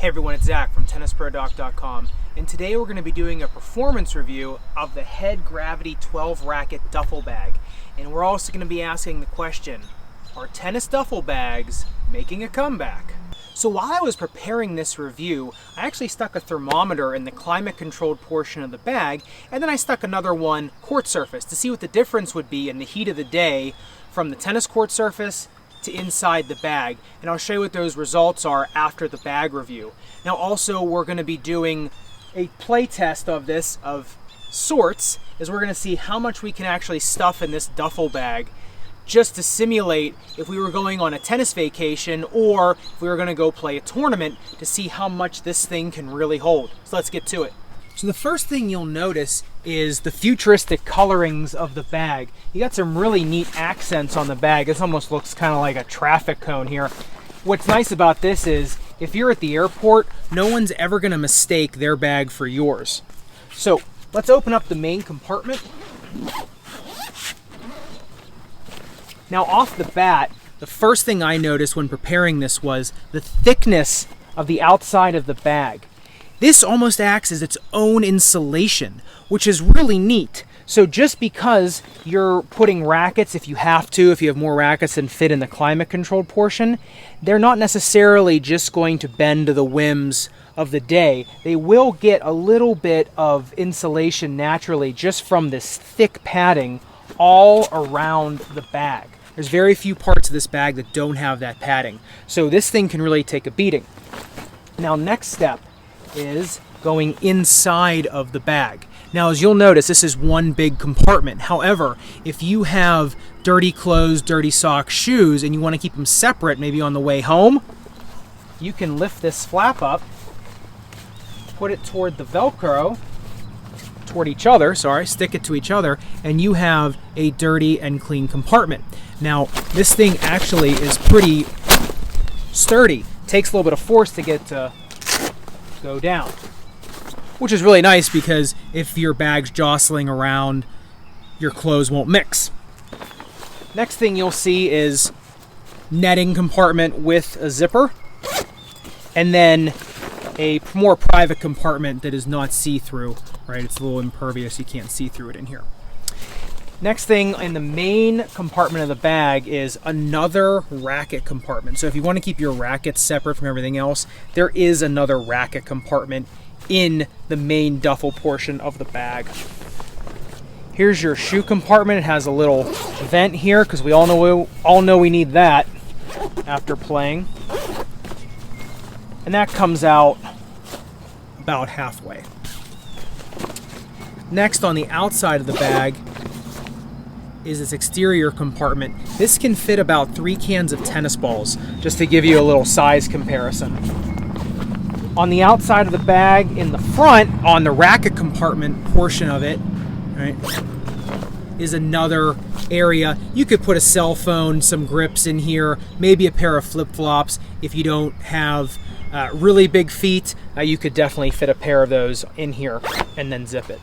Hey everyone, it's Zach from TennisProDoc.com, and today we're going to be doing a performance review of the Head Gravity 12 Racket Duffle Bag. And we're also going to be asking the question, are tennis duffel bags making a comeback? So while I was preparing this review, I actually stuck a thermometer in the climate-controlled portion of the bag, and then I stuck another one court surface to see what the difference would be in the heat of the day from the tennis court surface to inside the bag, and I'll show you what those results are after the bag review. Now also we're going to be doing a play test of this of sorts, as we're going to see how much we can actually stuff in this duffel bag just to simulate if we were going on a tennis vacation or if we were going to go play a tournament to see how much this thing can really hold. So let's get to it. So the first thing you'll notice is the futuristic colorings of the bag. You got some really neat accents on the bag. This almost looks kind of like a traffic cone here. What's nice about this is if you're at the airport, no one's ever going to mistake their bag for yours. So let's open up the main compartment. Now off the bat, the first thing I noticed when preparing this was the thickness of the outside of the bag. This almost acts as its own insulation, which is really neat. So just because you're putting rackets, if you have more rackets than fit in the climate-controlled portion, they're not necessarily just going to bend to the whims of the day. They will get a little bit of insulation naturally just from this thick padding all around the bag. There's very few parts of this bag that don't have that padding. So this thing can really take a beating. Now next step is going inside of the bag. Now as you'll notice, this is one big compartment. However, if you have dirty clothes, dirty socks, shoes, and you want to keep them separate maybe on the way home, you can lift this flap up, put it toward the Velcro, stick it to each other, and you have a dirty and clean compartment. Now this thing actually is pretty sturdy. Takes a little bit of force to get to go down, which is really nice because if your bag's jostling around, your clothes won't mix. Next thing you'll see is netting compartment with a zipper, and then a more private compartment that is not see-through, right? It's a little impervious, you can't see through it in here. Next thing in the main compartment of the bag is another racket compartment. So if you want to keep your rackets separate from everything else, there is another racket compartment in the main duffel portion of the bag. Here's your shoe compartment. It has a little vent here because we all know we need that after playing. And that comes out about halfway. Next, on the outside of the bag is this exterior compartment. This can fit about 3 cans of tennis balls, just to give you a little size comparison. On the outside of the bag, in the front, on the racket compartment portion of it, right, is another area. You could put a cell phone, some grips in here, maybe a pair of flip-flops. If you don't have really big feet, you could definitely fit a pair of those in here and then zip it.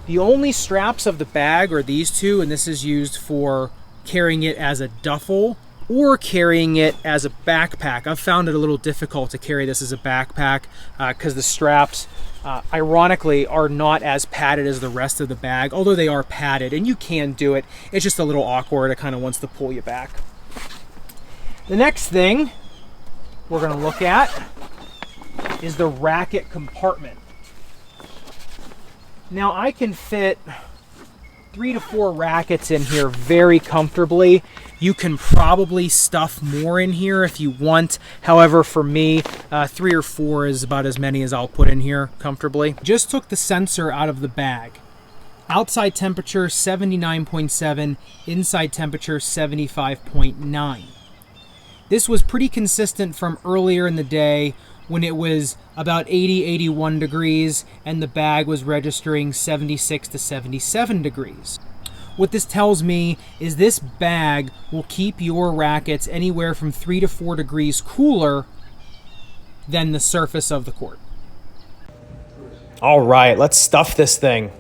The only straps of the bag are these two, and this is used for carrying it as a duffel or carrying it as a backpack. I've found it a little difficult to carry this as a backpack because the straps, ironically, are not as padded as the rest of the bag, although they are padded, and you can do it. It's just a little awkward. It kind of wants to pull you back. The next thing we're going to look at is the racket compartment. Now I can fit 3 to 4 rackets in here very comfortably. You can probably stuff more in here if you want. However, for me, 3 or 4 is about as many as I'll put in here comfortably. Just took the sensor out of the bag. Outside temperature 79.7, inside temperature 75.9. This was pretty consistent from earlier in the day when it was about 80, 81 degrees and the bag was registering 76 to 77 degrees. What this tells me is this bag will keep your rackets anywhere from 3 to 4 degrees cooler than the surface of the court. All right, let's stuff this thing.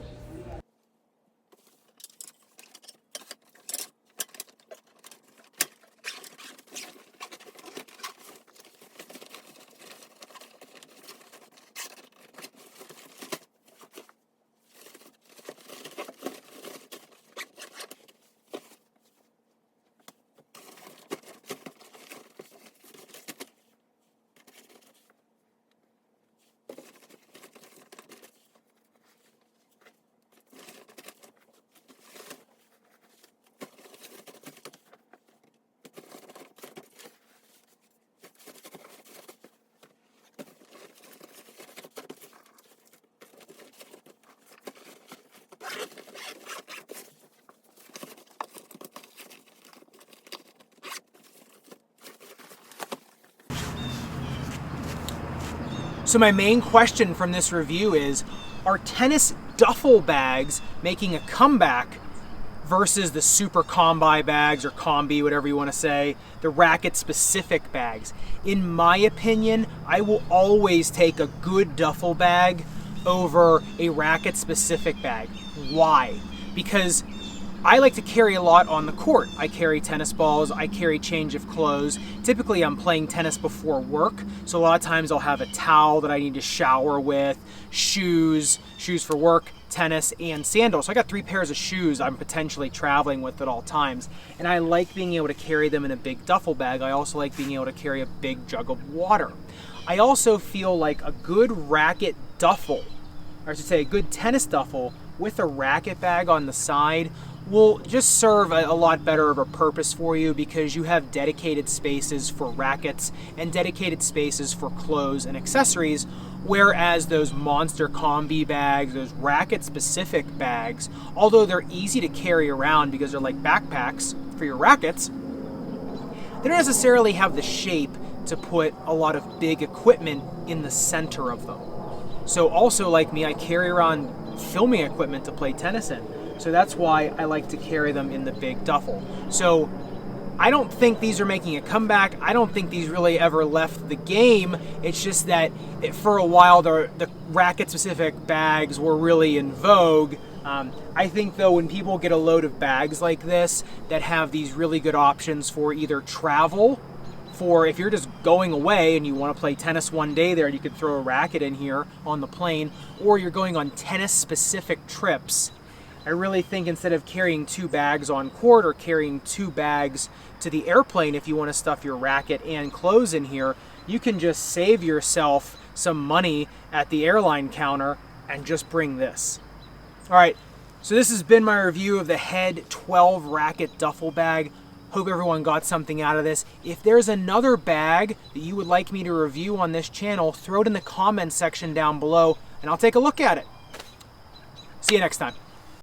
So my main question from this review is, are tennis duffel bags making a comeback versus the super combi bags, or combi, whatever you want to say, the racket specific bags? In my opinion, I will always take a good duffel bag over a racket specific bag. Why? Because I like to carry a lot on the court. I carry tennis balls, I carry change of clothes. Typically I'm playing tennis before work, so a lot of times I'll have a towel that I need to shower with, shoes for work, tennis, and sandals. So I got 3 pairs of shoes I'm potentially traveling with at all times. And I like being able to carry them in a big duffel bag. I also like being able to carry a big jug of water. I also feel like a good racket duffel, or I should say a good tennis duffel with a racket bag on the side, will just serve a lot better of a purpose for you, because you have dedicated spaces for rackets and dedicated spaces for clothes and accessories, whereas those monster combi bags, those racket specific bags, although they're easy to carry around because they're like backpacks for your rackets, they don't necessarily have the shape to put a lot of big equipment in the center of them. So also, like me, I carry around filming equipment to play tennis in. So that's why I like to carry them in the big duffel. So I don't think these are making a comeback. I don't think these really ever left the game. It's just that for a while the racket-specific bags were really in vogue. I think though, when people get a load of bags like this that have these really good options for either travel, for if you're just going away and you want to play tennis one day there, you could throw a racket in here on the plane, or you're going on tennis-specific trips, I really think instead of carrying 2 bags on court or carrying 2 bags to the airplane, if you want to stuff your racket and clothes in here, you can just save yourself some money at the airline counter and just bring this. All right, so this has been my review of the Head 12 Racket Duffel Bag. Hope everyone got something out of this. If there's another bag that you would like me to review on this channel, throw it in the comments section down below and I'll take a look at it. See you next time.